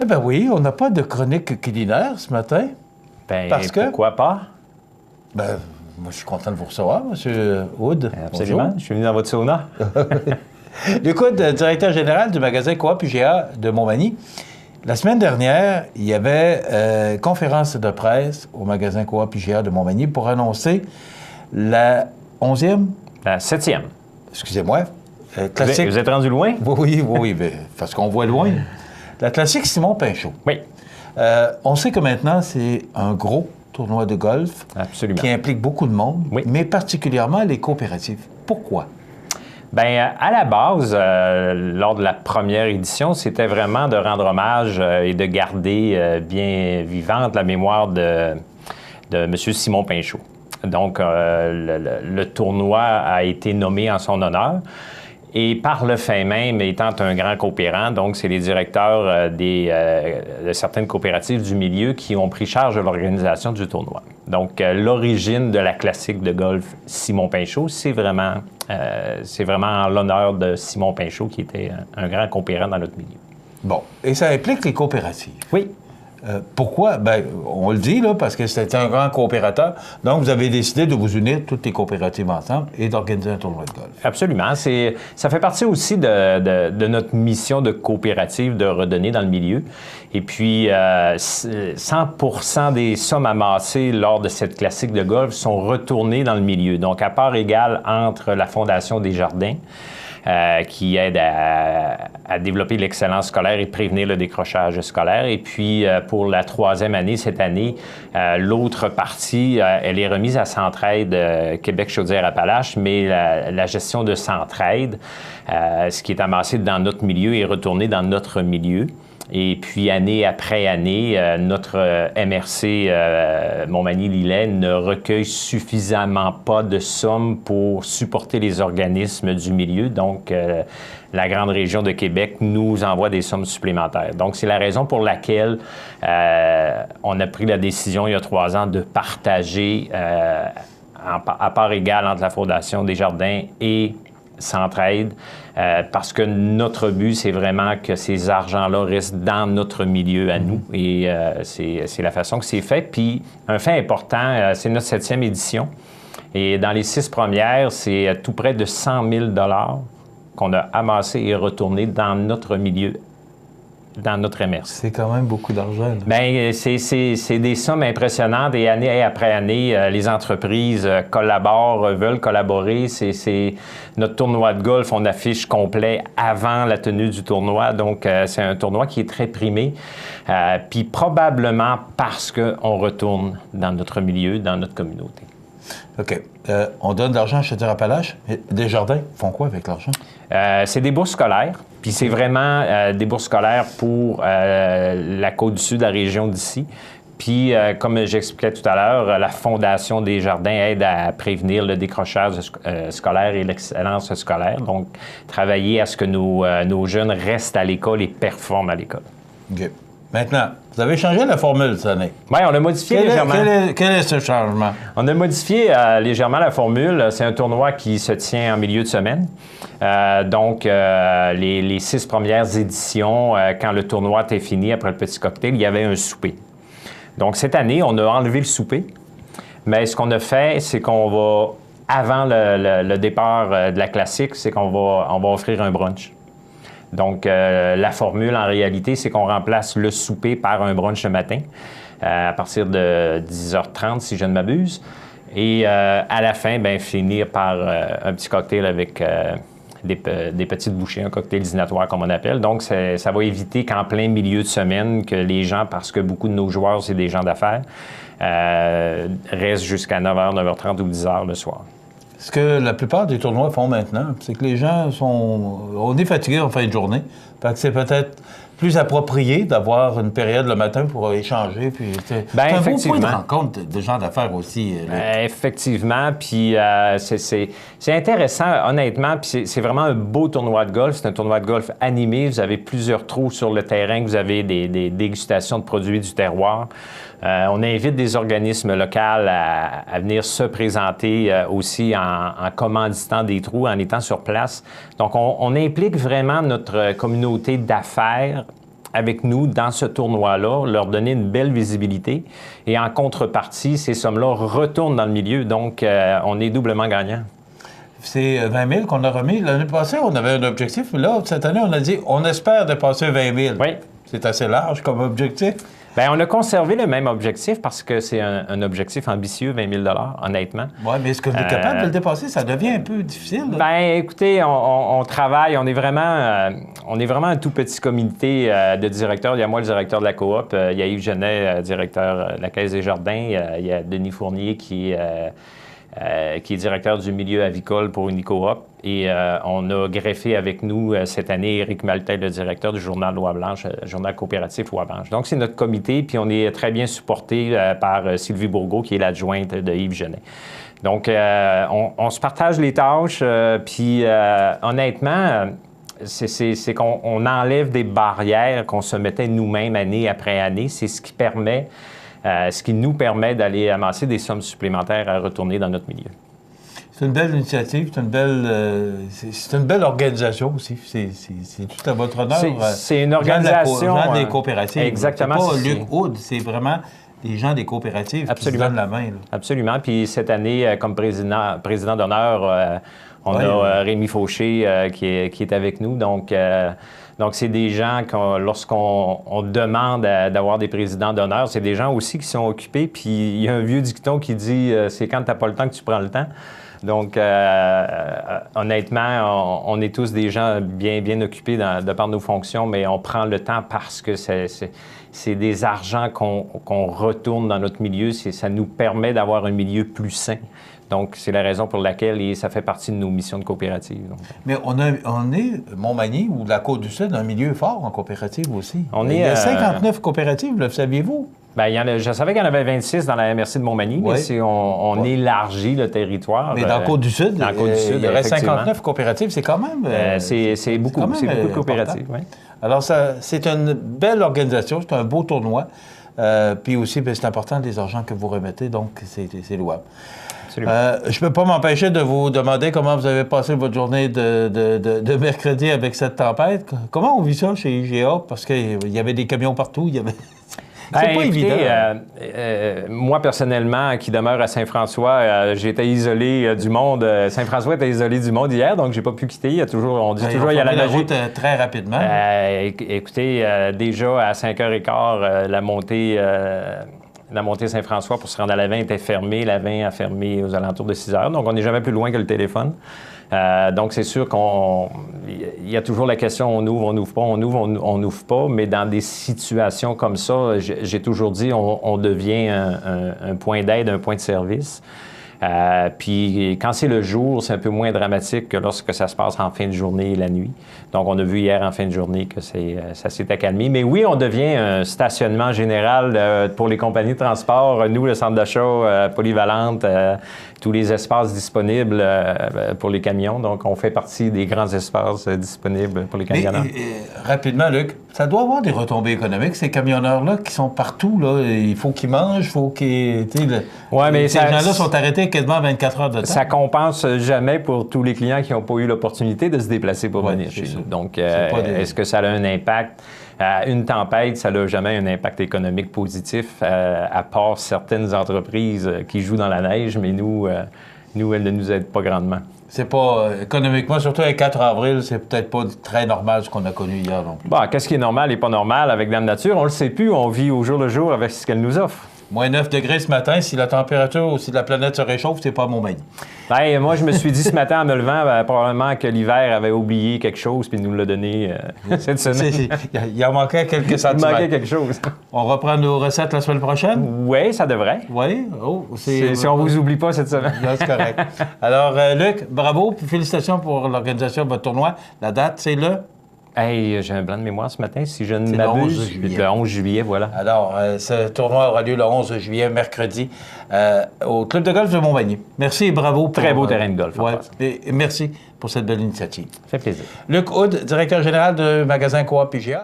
Eh bien oui, on n'a pas de chronique culinaire ce matin. Ben, Parce que... pourquoi pas? Ben, moi, je suis content de vous recevoir, M. Wood. Absolument. Bonjour. Je suis venu dans votre sauna. Luc Wood, directeur général du magasin Coop UGA de Montmagny. La semaine dernière, il y avait conférence de presse au magasin Coop UGA de Montmagny pour annoncer la 11e? La 7e. Excusez-moi. Classique. Vous êtes rendu loin? Oui, parce qu'on voit loin. La classique Simon Pinchot. Oui. On sait que maintenant, c'est un gros tournoi de golf. Absolument. Qui implique beaucoup de monde, oui. Mais particulièrement les coopératives. Pourquoi? Bien, à la base, lors de la première édition, c'était vraiment de rendre hommage et de garder bien vivante la mémoire de M. Simon Pinchot. Donc, le tournoi a été nommé en son honneur. Et par le fait même, étant un grand coopérant, donc c'est les directeurs de certaines coopératives du milieu qui ont pris charge de l'organisation du tournoi. Donc, l'origine de la classique de golf Simon Pinchot, c'est vraiment en l'honneur de Simon Pinchot, qui était un grand coopérant dans notre milieu. Bon, et ça implique les coopératives. Oui. Pourquoi? Bien, on le dit, là, parce que c'était un grand coopérateur. Donc, vous avez décidé de vous unir toutes les coopératives ensemble et d'organiser un tournoi de golf. Absolument. Ça fait partie aussi de notre mission de coopérative de redonner dans le milieu. Et puis, 100% des sommes amassées lors de cette classique de golf sont retournées dans le milieu. Donc, à part égale entre la Fondation Desjardins, qui aide à développer l'excellence scolaire et prévenir le décrochage scolaire. Et puis, pour la 3e année, cette année, l'autre partie, elle est remise à Centraide Québec-Chaudière-Appalaches, mais la gestion de Centraide, ce qui est amassé dans notre milieu, est retourné dans notre milieu. Et puis, année après année, notre MRC Montmagny-Lillet ne recueille suffisamment pas de sommes pour supporter les organismes du milieu. Donc, la grande région de Québec nous envoie des sommes supplémentaires. Donc, c'est la raison pour laquelle on a pris la décision, il y a 3 ans, de partager à part égale entre la Fondation Desjardins et Centraide, parce que notre but, c'est vraiment que ces argents-là restent dans notre milieu à nous. Et c'est la façon que c'est fait. Puis, un fait important, c'est notre 7e édition. Et dans les 6 premières, c'est tout près de 100 000 $ qu'on a amassé et retourné dans notre milieu, dans notre MRC. C'est quand même beaucoup d'argent. Bien, c'est des sommes impressionnantes et année après année, les entreprises collaborent, veulent collaborer. C'est notre tournoi de golf, on affiche complet avant la tenue du tournoi. Donc, c'est un tournoi qui est très primé. Puis probablement parce qu'on retourne dans notre milieu, dans notre communauté. OK. On donne de l'argent à Chaudière-Appalaches. Desjardins font quoi avec l'argent? C'est des bourses scolaires. Puis c'est vraiment des bourses scolaires pour la Côte-du-Sud, la région d'ici. Puis, comme j'expliquais tout à l'heure, la Fondation Desjardins aide à prévenir le décrochage scolaire et l'excellence scolaire. Donc, travailler à ce que nos jeunes restent à l'école et performent à l'école. OK. Maintenant, vous avez changé la formule cette année. Oui, on a modifié légèrement. Quel est ce changement? On a modifié légèrement la formule. C'est un tournoi qui se tient en milieu de semaine. Donc, les 6 premières éditions, quand le tournoi était fini, après le petit cocktail, il y avait un souper. Donc, cette année, on a enlevé le souper. Mais ce qu'on a fait, c'est qu'on va, avant le départ de la classique, c'est qu'on va offrir un brunch. Donc, la formule, en réalité, c'est qu'on remplace le souper par un brunch le matin, à partir de 10h30, si je ne m'abuse. Et à la fin, bien, finir par un petit cocktail avec des petites bouchées, un cocktail dînatoire, comme on appelle. Donc, ça va éviter qu'en plein milieu de semaine, que les gens, parce que beaucoup de nos joueurs, c'est des gens d'affaires, restent jusqu'à 9h, 9h30 ou 10h le soir. Ce que la plupart des tournois font maintenant, c'est que les gens on est fatigués en fin de journée. Fait que c'est peut-être plus approprié d'avoir une période le matin pour échanger. Puis c'est un beau point de rencontre de gens d'affaires aussi. Effectivement. Puis c'est intéressant, honnêtement. Puis c'est vraiment un beau tournoi de golf. C'est un tournoi de golf animé. Vous avez plusieurs trous sur le terrain. Vous avez des dégustations de produits du terroir. On invite des organismes locaux à venir se présenter aussi en commanditant des trous, en étant sur place. Donc, on implique vraiment notre communauté d'affaires avec nous dans ce tournoi-là, leur donner une belle visibilité. Et en contrepartie, ces sommes-là retournent dans le milieu. Donc, on est doublement gagnant. C'est 20 000 qu'on a remis. L'année passée, on avait un objectif, mais là, cette année, on a dit on espère dépasser 20 000. Oui. C'est assez large comme objectif. Bien, on a conservé le même objectif parce que c'est un objectif ambitieux, 20 000 honnêtement. Oui, mais est-ce qu'on est capable de le dépasser? Ça devient un peu difficile. Bien, écoutez, on travaille, on est vraiment un tout petit comité de directeurs. Il y a moi, le directeur de la coop, il y a Yves Genet, directeur de la Caisse des Jardins, il y a Denis Fournier qui est directeur du milieu avicole pour Unicoop. Et on a greffé avec nous cette année Éric Maltais, le directeur du journal Loi-Blanche, journal coopératif Loi-Blanche. Donc, c'est notre comité, puis on est très bien supporté par Sylvie Bourgault, qui est l'adjointe de Yves Genet. Donc, on se partage les tâches, puis honnêtement, c'est qu'on enlève des barrières qu'on se mettait nous-mêmes année après année. C'est ce qui nous permet d'aller amasser des sommes supplémentaires à retourner dans notre milieu. C'est une belle initiative, c'est une belle organisation aussi. C'est tout à votre honneur. C'est une organisation... Gens des coopératives. Exactement. C'est pas Luc Hood, c'est vraiment des gens des coopératives qui se donnent la main. Là. Absolument. Puis cette année, comme président d'honneur, on a Rémi Fauché qui est avec nous. Donc, c'est des gens, lorsqu'on demande d'avoir des présidents d'honneur, c'est des gens aussi qui sont occupés. Puis il y a un vieux dicton qui dit « c'est quand tu n'as pas le temps que tu prends le temps ». Donc, honnêtement, on est tous des gens bien occupés de par nos fonctions, mais on prend le temps parce que c'est des argents qu'on retourne dans notre milieu. Ça nous permet d'avoir un milieu plus sain. Donc, c'est la raison pour laquelle ça fait partie de nos missions de coopérative. Donc. Mais on est, Montmagny ou la Côte-du-Sud, un milieu fort en coopérative aussi. Il y a 59 coopératives, le saviez-vous? Bien, je savais qu'il y en avait 26 dans la MRC de Montmagny, mais si on élargit le territoire... Mais dans la Côte-du-Sud, il y aurait 59 coopératives, c'est quand même... c'est beaucoup de coopératives, oui. Alors, c'est une belle organisation, c'est un beau tournoi. Puis aussi, c'est important les argents que vous remettez, donc c'est louable. Je ne peux pas m'empêcher de vous demander comment vous avez passé votre journée de mercredi avec cette tempête. Comment on vit ça chez IGA? Parce qu'il y avait des camions partout, C'est pas évident. Moi, personnellement, qui demeure à Saint-François, j'étais isolé du monde. Saint-François était isolé du monde hier, donc j'ai pas pu quitter. On dit toujours, il y a la magie. Route très rapidement. Écoutez, déjà à 5h15, la montée Saint-François pour se rendre à la 20 était fermée. La 20 a fermé aux alentours de 6h, donc on n'est jamais plus loin que le téléphone. Donc, c'est sûr qu'il y a toujours la question on n'ouvre pas, on n'ouvre pas, mais dans des situations comme ça, j'ai toujours dit on devient un point d'aide, un point de service. Puis quand c'est le jour, c'est un peu moins dramatique que lorsque ça se passe en fin de journée et la nuit. Donc, on a vu hier en fin de journée que ça s'est accalmé. Mais oui, on devient un stationnement général pour les compagnies de transport. Nous, le centre d'achat polyvalente, tous les espaces disponibles pour les camions. Donc, on fait partie des grands espaces disponibles pour les camionneurs. Rapidement, Luc, ça doit avoir des retombées économiques, ces camionneurs-là qui sont partout. Là. Il faut qu'ils mangent, il faut qu'ils... mais ces gens-là sont arrêtés quasiment 24 heures de temps. Ça compense jamais pour tous les clients qui n'ont pas eu l'opportunité de se déplacer pour venir chez nous. Donc, est-ce que ça a un impact? Une tempête, ça n'a jamais un impact économique positif, à part certaines entreprises qui jouent dans la neige, mais nous, elles ne nous aident pas grandement. C'est pas, économiquement, surtout avec 4 avril, c'est peut-être pas très normal ce qu'on a connu hier non plus. Bon, qu'est-ce qui est normal et pas normal avec Dame Nature? On le sait plus, on vit au jour le jour avec ce qu'elle nous offre. Moins 9 degrés ce matin, si la température ou si la planète se réchauffe, c'est pas Montmagny. Moi, je me suis dit ce matin en me levant, probablement que l'hiver avait oublié quelque chose puis il nous l'a donné cette semaine. Il en manquait quelques centimètres. Il manquait quelque chose. On reprend nos recettes la semaine prochaine? Oui, ça devrait. Oui? Si on vous oublie pas cette semaine. C'est correct. Alors, Luc, bravo, puis félicitations pour l'organisation de votre tournoi. La date, c'est le... J'ai un blanc de mémoire ce matin, si je ne m'abuse. Le 11 juillet, voilà. Alors, ce tournoi aura lieu le 11 juillet, mercredi, au Club de golf de Montmagny. Merci et bravo. Très beau terrain de golf. Et merci pour cette belle initiative. Ça fait plaisir. Luc Hood, directeur général du magasin Coop IGA.